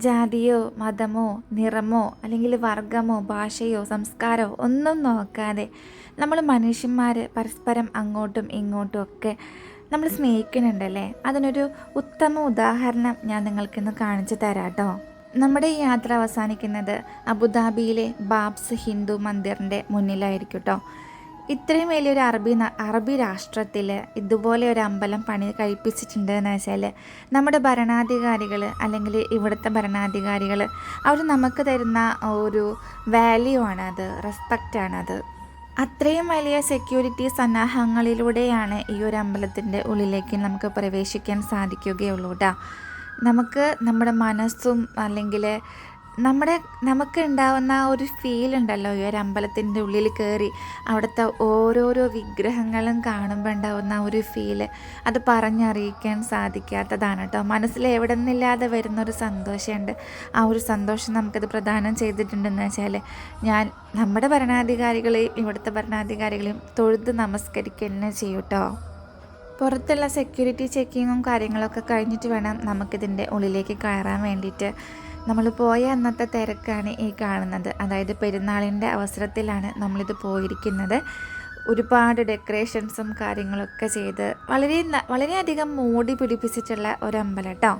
ജാതിയോ മതമോ നിറമോ അല്ലെങ്കിൽ വർഗമോ ഭാഷയോ സംസ്കാരമോ ഒന്നും നോക്കാതെ നമ്മൾ മനുഷ്യന്മാർ പരസ്പരം അങ്ങോട്ടും ഇങ്ങോട്ടും ഒക്കെ നമ്മൾ സ്നേഹിക്കുന്നുണ്ടല്ലേ. അതിനൊരു ഉത്തമ ഉദാഹരണം ഞാൻ നിങ്ങൾക്കിന്ന് കാണിച്ചു തരാം കേട്ടോ. നമ്മുടെ ഈ യാത്ര അവസാനിക്കുന്നത് അബുദാബിയിലെ ബാബ്സ് ഹിന്ദു മന്ദിറിൻ്റെ മുന്നിലായിരിക്കും കേട്ടോ. ഇത്രയും വലിയൊരു അറബി രാഷ്ട്രത്തിൽ ഇതുപോലെ ഒരു അമ്പലം പണി കഴിപ്പിച്ചിട്ടുണ്ട് എന്ന് വെച്ചാൽ നമ്മുടെ ഭരണാധികാരികൾ അല്ലെങ്കിൽ ഇവിടുത്തെ ഭരണാധികാരികൾ അവർ നമുക്ക് തരുന്ന ഒരു വാല്യൂ ആണത്, റെസ്പെക്റ്റാണത്. അത്രയും വലിയ സെക്യൂരിറ്റി സന്നാഹങ്ങളിലൂടെയാണ് ഈ ഒരു അമ്പലത്തിൻ്റെ ഉള്ളിലേക്ക് നമുക്ക് പ്രവേശിക്കാൻ സാധിക്കുകയുള്ളൂ കേട്ടോ. നമുക്ക് നമ്മുടെ മനസ്സും അല്ലെങ്കിൽ നമുക്ക് ഉണ്ടാവുന്ന ഒരു ഫീൽ ഉണ്ടല്ലോ, ഈ ഒരു അമ്പലത്തിൻ്റെ ഉള്ളിൽ കയറി അവിടുത്തെ ഓരോരോ വിഗ്രഹങ്ങളും കാണുമ്പോൾ ഉണ്ടാവുന്ന ഒരു ഫീല് അത് പറഞ്ഞറിയിക്കാൻ സാധിക്കാത്തതാണ് കേട്ടോ. മനസ്സിൽ എവിടെ നിന്നില്ലാതെ വരുന്നൊരു സന്തോഷമുണ്ട്. ആ ഒരു സന്തോഷം നമുക്കത് പ്രദാനം ചെയ്തിട്ടുണ്ടെന്ന് വെച്ചാൽ ഞാൻ നമ്മുടെ ഭരണാധികാരികളെയും ഇവിടുത്തെ ഭരണാധികാരികളെയും തൊഴുത് നമസ്കരിക്കുക തന്നെ ചെയ്യും കേട്ടോ. പുറത്തുള്ള സെക്യൂരിറ്റി ചെക്കിങ്ങും കാര്യങ്ങളൊക്കെ കഴിഞ്ഞിട്ട് വേണം നമുക്കിതിൻ്റെ ഉള്ളിലേക്ക് കയറാൻ വേണ്ടിയിട്ട്. നമ്മൾ പോയ അന്നത്തെ തിരക്കാണ് ഈ കാണുന്നത്. അതായത് പെരുന്നാളിൻ്റെ അവസരത്തിലാണ് നമ്മളിത് പോയിരിക്കുന്നത്. ഒരുപാട് ഡെക്കറേഷൻസും കാര്യങ്ങളൊക്കെ ചെയ്ത് വളരെയധികം മോടി പിടിപ്പിച്ചിട്ടുള്ള ഒരു അമ്പലം കേട്ടോ.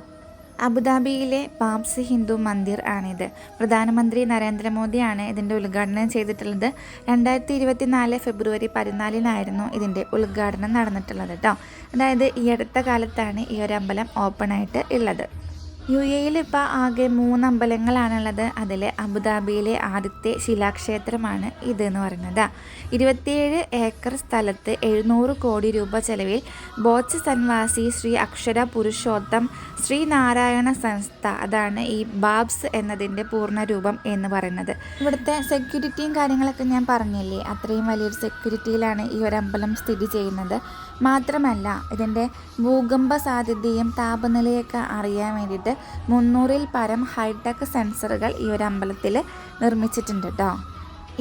അബുദാബിയിലെ ബാബ്സ് ഹിന്ദു മന്ദിർ ആണിത്. പ്രധാനമന്ത്രി നരേന്ദ്രമോദിയാണ് ഇതിൻ്റെ ഉദ്ഘാടനം ചെയ്തിട്ടുള്ളത്. 2024 ഫെബ്രുവരി 14 ഇതിൻ്റെ ഉദ്ഘാടനം നടന്നിട്ടുള്ളത് കേട്ടോ. അതായത് ഈ അടുത്ത കാലത്താണ് ഈ ഒരു അമ്പലം ഓപ്പണായിട്ട് ഉള്ളത്. UAE ഇപ്പോൾ ആകെ 3 അമ്പലങ്ങളാണുള്ളത്. അതിൽ അബുദാബിയിലെ ആദ്യത്തെ ശിലാക്ഷേത്രമാണ് ഇതെന്ന് പറയുന്നത്. 27 ഏക്കർ സ്ഥലത്ത് 700 കോടി രൂപ ചെലവിൽ ബോച്ച് സൻവാസി ശ്രീ അക്ഷര പുരുഷോത്തം ശ്രീനാരായണ സംസ്ഥ, അതാണ് ഈ ബാബ്സ് എന്നതിൻ്റെ പൂർണ്ണരൂപം എന്ന് പറയുന്നത്. ഇവിടുത്തെ സെക്യൂരിറ്റിയും കാര്യങ്ങളൊക്കെ ഞാൻ പറഞ്ഞില്ലേ, അത്രയും വലിയൊരു സെക്യൂരിറ്റിയിലാണ് ഈ ഒരു അമ്പലം സ്ഥിതി ചെയ്യുന്നത്. മാത്രമല്ല ഇതിൻ്റെ ഭൂകമ്പ സാധ്യതയും താപനിലയൊക്കെ അറിയാൻ വേണ്ടിയിട്ട് 300-ൽ പരം ഹൈടെക് സെൻസറുകൾ ഈ ഒരു അമ്പലത്തിൽ നിർമ്മിച്ചിട്ടുണ്ട് കേട്ടോ.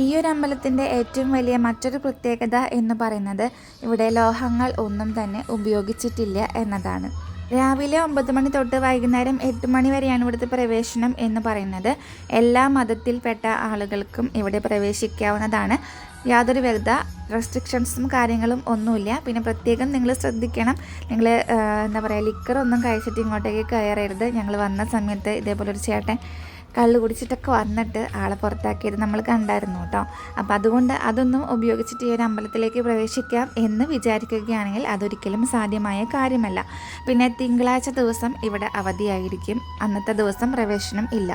ഈ ഒരു അമ്പലത്തിൻ്റെ ഏറ്റവും വലിയ മറ്റൊരു പ്രത്യേകത എന്ന് പറയുന്നത് ഇവിടെ ലോഹങ്ങൾ ഒന്നും തന്നെ ഉപയോഗിച്ചിട്ടില്ല എന്നതാണ്. രാവിലെ 9 മണി തൊട്ട് വൈകുന്നേരം 8 മണി വരെയാണ് ഇവിടുത്തെ പ്രവേശനം എന്ന് പറയുന്നത്. എല്ലാ മതത്തിൽപ്പെട്ട ആളുകൾക്കും ഇവിടെ പ്രവേശിക്കാവുന്നതാണ്. യാതൊരുവിധ റെസ്ട്രിക്ഷൻസും കാര്യങ്ങളും ഒന്നുമില്ല. പിന്നെ പ്രത്യേകം നിങ്ങൾ ശ്രദ്ധിക്കണം, നിങ്ങൾ എന്താ പറയുക, ലിക്കറൊന്നും കഴിച്ചിട്ട് ഇങ്ങോട്ടേക്ക് കയറരുത്. ഞങ്ങൾ വന്ന സമയത്ത് ഇതേപോലെ ഒരു ചേട്ടൻ കള്ള് കുടിച്ചിട്ടൊക്കെ വന്നിട്ട് ആളെ പുറത്താക്കിയത് നമ്മൾ കണ്ടായിരുന്നു കേട്ടോ. അപ്പോൾ അതുകൊണ്ട് അതൊന്നും ഉപയോഗിച്ചിട്ട് ഈ ഒരു അമ്പലത്തിലേക്ക് പ്രവേശിക്കാം എന്ന് വിചാരിക്കുകയാണെങ്കിൽ അതൊരിക്കലും സാധ്യമായ കാര്യമല്ല. പിന്നെ തിങ്കളാഴ്ച ദിവസം ഇവിടെ അവധിയായിരിക്കും. അന്നത്തെ ദിവസം പ്രവേശനം ഇല്ല.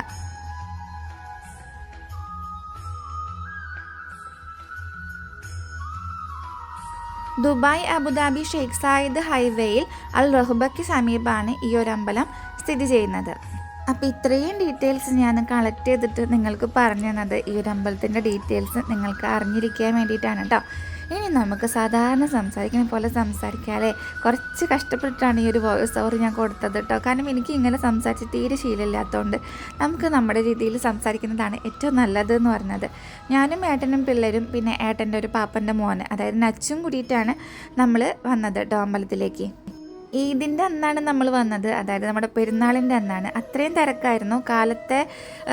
ദുബായ് അബുദാബി ഷെയ്ഖ് സായിദ് ഹൈവേയിൽ അൽ റഹ്ബയ്ക്ക് സമീപമാണ് ഈ ഒരു അമ്പലം സ്ഥിതി ചെയ്യുന്നത്. അപ്പോൾ ഇത്രയും ഡീറ്റെയിൽസ് ഞാൻ കളക്ട് ചെയ്തിട്ട് നിങ്ങൾക്ക് പറഞ്ഞു തന്നത് ഈ ഒരു അമ്പലത്തിൻ്റെ ഡീറ്റെയിൽസ് നിങ്ങൾക്ക് അറിഞ്ഞിരിക്കാൻ വേണ്ടിയിട്ടാണ് കേട്ടോ. ഇനി നമുക്ക് സാധാരണ സംസാരിക്കുന്ന പോലെ സംസാരിക്കാതെ കുറച്ച് കഷ്ടപ്പെട്ടിട്ടാണ് ഈ ഒരു വോയിസ് ഓവർ ഞാൻ കൊടുത്തത് കേട്ടോ. കാരണം എനിക്ക് ഇങ്ങനെ സംസാരിച്ച് തീരെ ശീലമില്ലാത്തതുകൊണ്ട് നമുക്ക് നമ്മുടെ രീതിയിൽ സംസാരിക്കുന്നതാണ് ഏറ്റവും നല്ലത് എന്ന് പറഞ്ഞത്. ഞാനും ഏട്ടനും പിള്ളേരും പിന്നെ ഏട്ടൻ്റെ ഒരു പാപ്പൻ്റെ മോന്, അതായത് നച്ചും കൂടിയിട്ടാണ് നമ്മൾ വന്നത് കേട്ടോ അമ്പലത്തിലേക്ക്. ഈദിൻ്റെ അന്നാണ് നമ്മൾ വന്നത്, അതായത് നമ്മുടെ പെരുന്നാളിൻ്റെ അന്നാണ്. അത്രയും തിരക്കായിരുന്നു കാലത്തെ.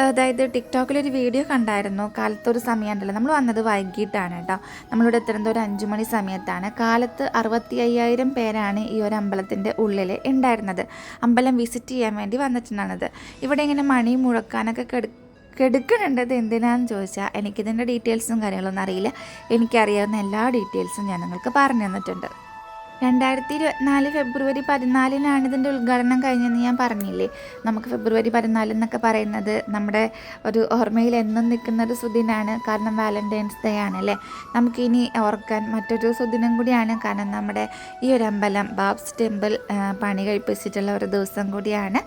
അതായത് ടിക്ടോക്കിലൊരു വീഡിയോ കണ്ടായിരുന്നു, കാലത്തൊരു സമയം ഉണ്ടല്ലോ, നമ്മൾ വന്നത് വൈകിട്ടാണ് കേട്ടോ. നമ്മളിവിടെ എത്തുന്നത് ഒരു 5 മണി സമയത്താണ്. കാലത്ത് 65,000 പേരാണ് ഈ ഒരു അമ്പലത്തിൻ്റെ ഉള്ളിൽ ഉണ്ടായിരുന്നത്. അമ്പലം വിസിറ്റ് ചെയ്യാൻ വേണ്ടി വന്നിട്ടുണ്ടായിരുന്നത്. ഇവിടെ ഇങ്ങനെ മണി മുഴക്കാനൊക്കെ കെടുക്കുന്നുണ്ടത് എന്തിനാണെന്ന് ചോദിച്ചാൽ എനിക്കിതിൻ്റെ ഡീറ്റെയിൽസും കാര്യങ്ങളൊന്നും അറിയില്ല. എനിക്കറിയാവുന്ന എല്ലാ ഡീറ്റെയിൽസും ഞാൻ നിങ്ങൾക്ക് പറഞ്ഞു തന്നിട്ടുണ്ട്. 2024 ഫെബ്രുവരി 14 ഇതിൻ്റെ ഉദ്ഘാടനം കഴിഞ്ഞെന്ന് ഞാൻ പറഞ്ഞില്ലേ. നമുക്ക് ഫെബ്രുവരി 14 എന്നൊക്കെ പറയുന്നത് നമ്മുടെ ഒരു ഓർമ്മയിൽ എന്നും നിൽക്കുന്ന ഒരു സുദിനാണ്. കാരണം വാലന്റൈൻസ് ഡേ ആണല്ലേ. നമുക്കിനി ഓർക്കാൻ മറ്റൊരു സുദിനം കൂടിയാണ്. കാരണം നമ്മുടെ ഈ ഒരു അമ്പലം ബാബ്സ് ടെമ്പിൾ പണി കഴിപ്പിച്ചിട്ടുള്ള ഒരു ദിവസം കൂടിയാണ്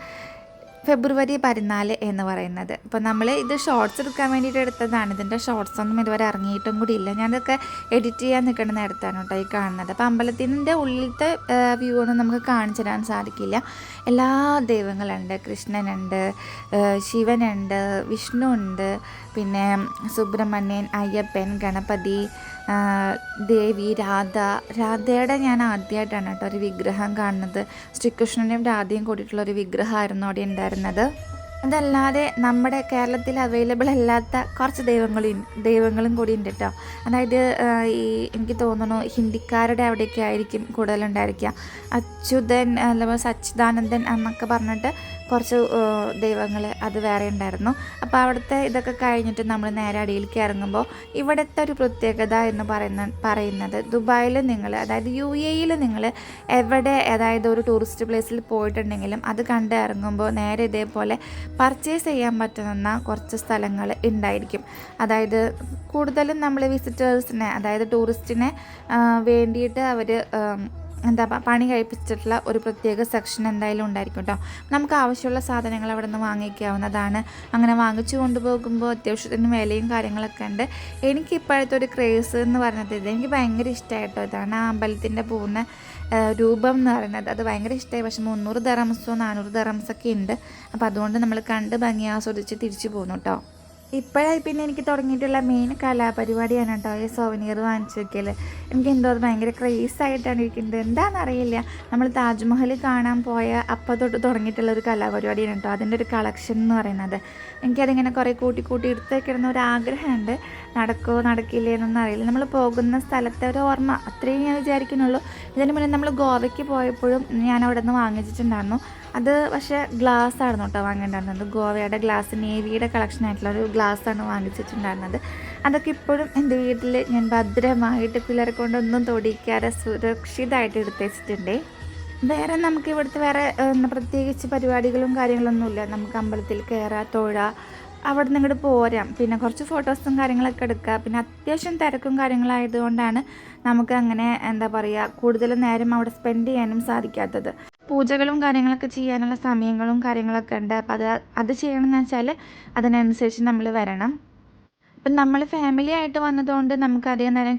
ഫെബ്രുവരി 14 എന്ന് പറയുന്നത്. അപ്പോൾ നമ്മൾ ഇത് ഷോർട്സ് എടുക്കാൻ വേണ്ടിയിട്ട് എടുത്തതാണ്. ഇതിൻ്റെ ഷോർട്സ് ഒന്നും ഇതുവരെ ഇറങ്ങിയിട്ടും കൂടി ഇല്ല. ഞാനതൊക്കെ എഡിറ്റ് ചെയ്യാൻ നിൽക്കുന്ന നേരത്താണ് കേട്ടോ ഈ കാണുന്നത്. അപ്പോൾ അമ്പലത്തിൻ്റെ ഉള്ളിലത്തെ വ്യൂ ഒന്നും നമുക്ക് കാണിച്ചു തരാൻ സാധിക്കില്ല. എല്ലാ ദൈവങ്ങളുണ്ട്. കൃഷ്ണനുണ്ട്, ശിവനുണ്ട്, വിഷ്ണു ഉണ്ട്, പിന്നെ സുബ്രഹ്മണ്യൻ, അയ്യപ്പൻ, ഗണപതി, ദേവി, രാധയുടെ ഞാൻ ആദ്യമായിട്ടാണ് കേട്ടോ ഒരു വിഗ്രഹം കാണുന്നത്. ശ്രീകൃഷ്ണനും രാധയും കൂടിയിട്ടുള്ളൊരു വിഗ്രഹമായിരുന്നു അവിടെ ഉണ്ടായിരുന്നത്. അതല്ലാതെ നമ്മുടെ കേരളത്തിൽ അവൈലബിൾ അല്ലാത്ത കുറച്ച് ദൈവങ്ങളും കൂടി ഉണ്ട് കേട്ടോ. അതായത് ഈ എനിക്ക് തോന്നുന്നു ഹിന്ദിക്കാരുടെ അവിടെയൊക്കെ ആയിരിക്കും കൂടുതലുണ്ടായിരിക്കുക. അച്യുതൻ അല്ലെങ്കിൽ സച്ചിദാനന്ദൻ എന്നൊക്കെ പറഞ്ഞിട്ട് കുറച്ച് ദൈവങ്ങൾ അത് വേറെ ഉണ്ടായിരുന്നു. അപ്പോൾ അവിടുത്തെ ഇതൊക്കെ കഴിഞ്ഞിട്ട് നമ്മൾ നേരെ അടിയിലേക്ക് ഇറങ്ങുമ്പോൾ ഇവിടുത്തെ ഒരു പ്രത്യേകത എന്ന് പറയുന്നത് ദുബായിൽ നിങ്ങൾ, അതായത് UAE നിങ്ങൾ എവിടെ, അതായത് ഒരു ടൂറിസ്റ്റ് പ്ലേസിൽ പോയിട്ടുണ്ടെങ്കിലും അത് കണ്ട് ഇറങ്ങുമ്പോൾ നേരെ ഇതേപോലെ പർച്ചേസ് ചെയ്യാൻ പറ്റുന്ന കുറച്ച് സ്ഥലങ്ങൾ ഉണ്ടായിരിക്കും. അതായത് കൂടുതലും നമ്മൾ വിസിറ്റേഴ്സിനെ, അതായത് ടൂറിസ്റ്റിനെ വേണ്ടിയിട്ട് അവർ പണി കഴിപ്പിച്ചിട്ടുള്ള ഒരു പ്രത്യേക സെക്ഷൻ എന്തായാലും ഉണ്ടായിരിക്കും കേട്ടോ. നമുക്ക് ആവശ്യമുള്ള സാധനങ്ങൾ അവിടെ നിന്ന് വാങ്ങിക്കാവുന്നതാണ്. അങ്ങനെ വാങ്ങിച്ചു കൊണ്ടുപോകുമ്പോൾ അത്യാവശ്യത്തിന് വിലയും കാര്യങ്ങളൊക്കെ ഉണ്ട്. എനിക്ക് ഇപ്പോഴത്തെ ഒരു ക്രേസ് എന്ന് പറയുന്നത് എനിക്ക് ഭയങ്കര ഇഷ്ടമായിട്ടോ. ഇതാണ് ആ അമ്പലത്തിൻ്റെ പൂർണ്ണ രൂപം എന്ന് പറയുന്നത്. അത് ഭയങ്കര ഇഷ്ടമായി. പക്ഷേ 300 ദറംസോ 400 ദറംസൊക്കെ ഉണ്ട്. അപ്പോൾ അതുകൊണ്ട് നമ്മൾ കണ്ട് ഭംഗി ആസ്വദിച്ച് തിരിച്ചു പോകുന്നു കേട്ടോ. ഇപ്പോഴായി പിന്നെ എനിക്ക് തുടങ്ങിയിട്ടുള്ള മെയിൻ കലാപരിപാടിയാണ് കേട്ടോ ഈ സോവനിയർ വാങ്ങിച്ചു വയ്ക്കൽ. എനിക്ക് എന്തോ അത് ഭയങ്കര ക്രേസായിട്ടാണ് ഇരിക്കുന്നത്. എന്താണെന്നറിയില്ല. നമ്മൾ താജ്മഹൽ കാണാൻ പോയ അപ്പം തൊട്ട് തുടങ്ങിയിട്ടുള്ള ഒരു കലാപരിപാടിയാണ് കേട്ടോ അതിൻ്റെ ഒരു കളക്ഷൻ എന്ന് പറയുന്നത്. എനിക്കതിങ്ങനെ കുറേ കൂട്ടി എടുത്ത് വയ്ക്കണമെന്ന് ഒരു ആഗ്രഹമുണ്ട്. നടക്കുമോ നടക്കില്ലേ എന്നൊന്നും അറിയില്ല. നമ്മൾ പോകുന്ന സ്ഥലത്തെ ഒരു ഓർമ്മ അത്രയും ഞാൻ വിചാരിക്കുന്നുള്ളൂ. ഇതിന് മുന്നേ നമ്മൾ ഗോവയ്ക്ക് പോയപ്പോഴും ഞാൻ അവിടെ നിന്ന് വാങ്ങിച്ചിട്ടുണ്ടായിരുന്നു. അത് പക്ഷേ ഗ്ലാസ് ആയിരുന്നു കേട്ടോ വാങ്ങിയിട്ടുണ്ടായിരുന്നത്. ഗോവയുടെ ഗ്ലാസ്, നേവിയുടെ കളക്ഷൻ ആയിട്ടുള്ള ഒരു ഗ്ലാസ്സാണ് വാങ്ങിച്ചിട്ടുണ്ടായിരുന്നത്. അതൊക്കെ ഇപ്പോഴും എൻ്റെ വീട്ടിൽ ഞാൻ ഭദ്രമായിട്ട് പിള്ളേരെ കൊണ്ടൊന്നും തൊടിക്കാതെ സുരക്ഷിതമായിട്ട് എടുത്ത് വെച്ചിട്ടുണ്ട്. വേറെ നമുക്ക് ഇവിടുത്തെ വേറെ പ്രത്യേകിച്ച് പരിപാടികളും കാര്യങ്ങളൊന്നുമില്ല. നമുക്ക് അമ്പലത്തിൽ കയറുക, തൊഴുക, അവിടെ നിന്ന് ഇങ്ങോട്ട് പോരാം. പിന്നെ കുറച്ച് ഫോട്ടോസും കാര്യങ്ങളൊക്കെ എടുക്കുക. പിന്നെ അത്യാവശ്യം തിരക്കും കാര്യങ്ങളായതുകൊണ്ടാണ് നമുക്ക് അങ്ങനെ കൂടുതൽ നേരം അവിടെ സ്പെൻഡ് ചെയ്യാനും സാധിക്കാത്തത്. പൂജകളും കാര്യങ്ങളൊക്കെ ചെയ്യാനുള്ള സമയങ്ങളും കാര്യങ്ങളൊക്കെ ഉണ്ട്. അപ്പോൾ അത് ചെയ്യണമെന്ന് വെച്ചാൽ അതിനനുസരിച്ച് നമ്മൾ വരണം. ഇപ്പം നമ്മൾ ഫാമിലി ആയിട്ട് വന്നതുകൊണ്ട് നമുക്ക് അധികം നേരം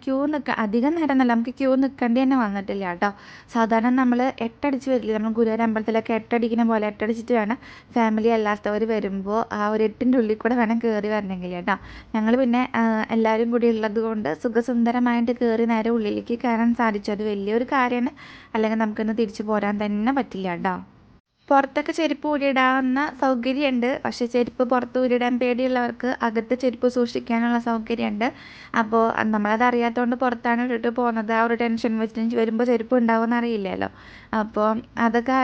അധികം നേരം എന്നല്ല, നമുക്ക് ക്യൂ നിൽക്കേണ്ടി തന്നെ വന്നിട്ടില്ല കേട്ടോ. സാധാരണ നമ്മൾ എട്ടടിച്ച് വരില്ല, നമ്മൾ ഗുരുവായൂർ അമ്പലത്തിലൊക്കെ എട്ടടിക്കുന്ന പോലെ എട്ടടിച്ചിട്ട് വേണം ഫാമിലി അല്ലാത്തവർ വരുമ്പോൾ ആ ഒരു 8ൻ്റെ ഉള്ളിൽ കൂടെ വേണം കയറി വരണമെങ്കിൽ കേട്ടോ. ഞങ്ങൾ പിന്നെ എല്ലാവരും കൂടി ഉള്ളത് കൊണ്ട് സുഖസുന്ദരമായിട്ട് കയറി നേരെ ഉള്ളിലേക്ക് കയറാൻ സാധിച്ചു. അത് വലിയൊരു കാര്യമാണ്. അല്ലെങ്കിൽ നമുക്കൊന്ന് തിരിച്ചു പോരാൻ തന്നെ പറ്റില്ല കേട്ടോ. പുറത്തൊക്കെ ചെരുപ്പ് ഊരിയിടാവുന്ന സൗകര്യമുണ്ട്. പക്ഷേ ചെരുപ്പ് പുറത്ത് ഊരിയിടാൻ പേടിയുള്ളവർക്ക് അകത്ത് ചെരുപ്പ് സൂക്ഷിക്കാനുള്ള സൗകര്യമുണ്ട്. അപ്പോൾ നമ്മളത് അറിയാത്തതുകൊണ്ട് പുറത്താണ് ഇട്ടിട്ട് പോകുന്നത്. ആ ഒരു ടെൻഷൻ വെച്ചിട്ട് വരുമ്പോൾ ചെരുപ്പ് ഉണ്ടാവുമെന്ന് അറിയില്ലല്ലോ. അപ്പോൾ അതൊക്കെ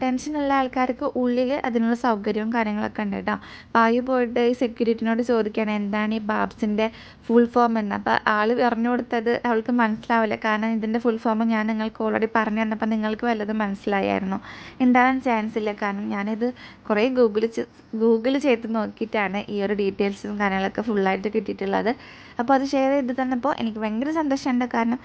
ടെൻഷനുള്ള ആൾക്കാർക്ക് ഉള്ളിൽ അതിനുള്ള സൗകര്യവും കാര്യങ്ങളൊക്കെ ഉണ്ട് കേട്ടോ. പായു പോയിട്ട് ഈ സെക്യൂരിറ്റിനോട് ചോദിക്കുകയാണ് എന്താണ് ഈ ബാബ്സിൻ്റെ ഫുൾ ഫോം എന്ന്. അപ്പോൾ ആൾ പറഞ്ഞു കൊടുത്തത് അവൾക്ക് മനസ്സിലാവില്ല. കാരണം ഇതിൻ്റെ ഫുൾ ഫോം ഞാൻ നിങ്ങൾക്ക് ഓൾറെഡി പറഞ്ഞു തന്നപ്പോൾ നിങ്ങൾക്ക് വല്ലതും മനസ്സിലായായിരുന്നു. ഉണ്ടാകാൻ ചാൻസ് ഇല്ല. കാരണം ഞാനിത് കുറേ ഗൂഗിൾ ചെയ്ത് നോക്കിയിട്ടാണ് ഈ ഒരു ഡീറ്റെയിൽസും കാര്യങ്ങളൊക്കെ ഫുള്ളായിട്ട് കിട്ടിയിട്ടുള്ളത്. അപ്പോൾ അത് ഷെയർ ചെയ്ത് തന്നപ്പോൾ എനിക്ക് ഭയങ്കര സന്തോഷമുണ്ട്. കാരണം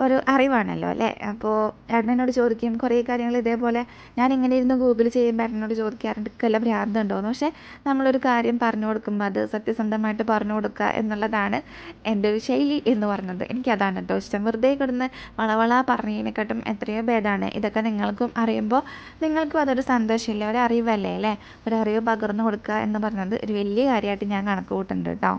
ഒരു അറിവാണല്ലോ അല്ലേ. അപ്പോൾ ഏട്ടനോട് ചോദിക്കും കുറേ കാര്യങ്ങൾ ഇതേപോലെ ഞാൻ ഇങ്ങനെ ഇരുന്ന് ഗൂഗിൾ ചെയ്യുമ്പോൾ ഏട്ടനോട് ചോദിക്കാറുണ്ട് ഇക്കെല്ലാം ഭ്രാന്തുണ്ടോയെന്ന്. പക്ഷേ നമ്മളൊരു കാര്യം പറഞ്ഞു കൊടുക്കുമ്പോൾ അത് സത്യസന്ധമായിട്ട് പറഞ്ഞു കൊടുക്കുക എന്നുള്ളതാണ് എൻ്റെ ഒരു ശൈലി എന്ന് പറയുന്നത്. എനിക്കതാണ് കേട്ടോ ഇഷ്ടം. വെറുതെ കിടന്ന് വളവള പറഞ്ഞതിനെക്കാട്ടും എത്രയോ ഭേദമാണ് ഇതൊക്കെ നിങ്ങൾക്കും അറിയുമ്പോൾ നിങ്ങൾക്കും അതൊരു സന്തോഷമില്ല, ഒരു അറിവല്ലേ അല്ലേ. ഒരു അറിവ് പകർന്നു കൊടുക്കുക എന്ന് പറയുന്നത് ഒരു വലിയ കാര്യമായിട്ട് ഞാൻ കണക്ക് കൂട്ടുന്നുണ്ട് കേട്ടോ.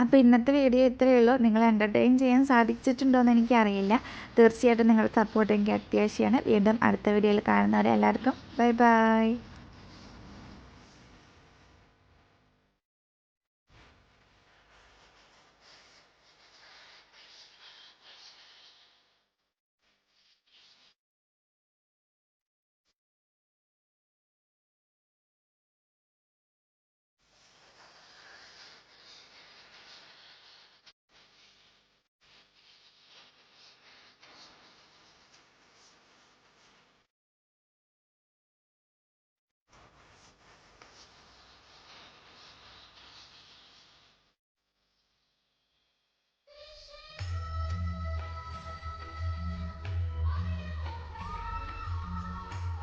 അപ്പോൾ ഇന്നത്തെ വീഡിയോ ഇത്രയേ ഉള്ളൂ. നിങ്ങൾ എൻ്റർടൈൻ ചെയ്യാൻ സാധിച്ചിട്ടുണ്ടോ എന്ന് എനിക്കറിയില്ല. തീർച്ചയായിട്ടും നിങ്ങളുടെ സപ്പോർട്ട് എനിക്ക് അത്യാവശ്യമാണ്. വീണ്ടും അടുത്ത വീഡിയോയിൽ കാണുന്നവരെ എല്ലാവർക്കും ബൈ ബൈ.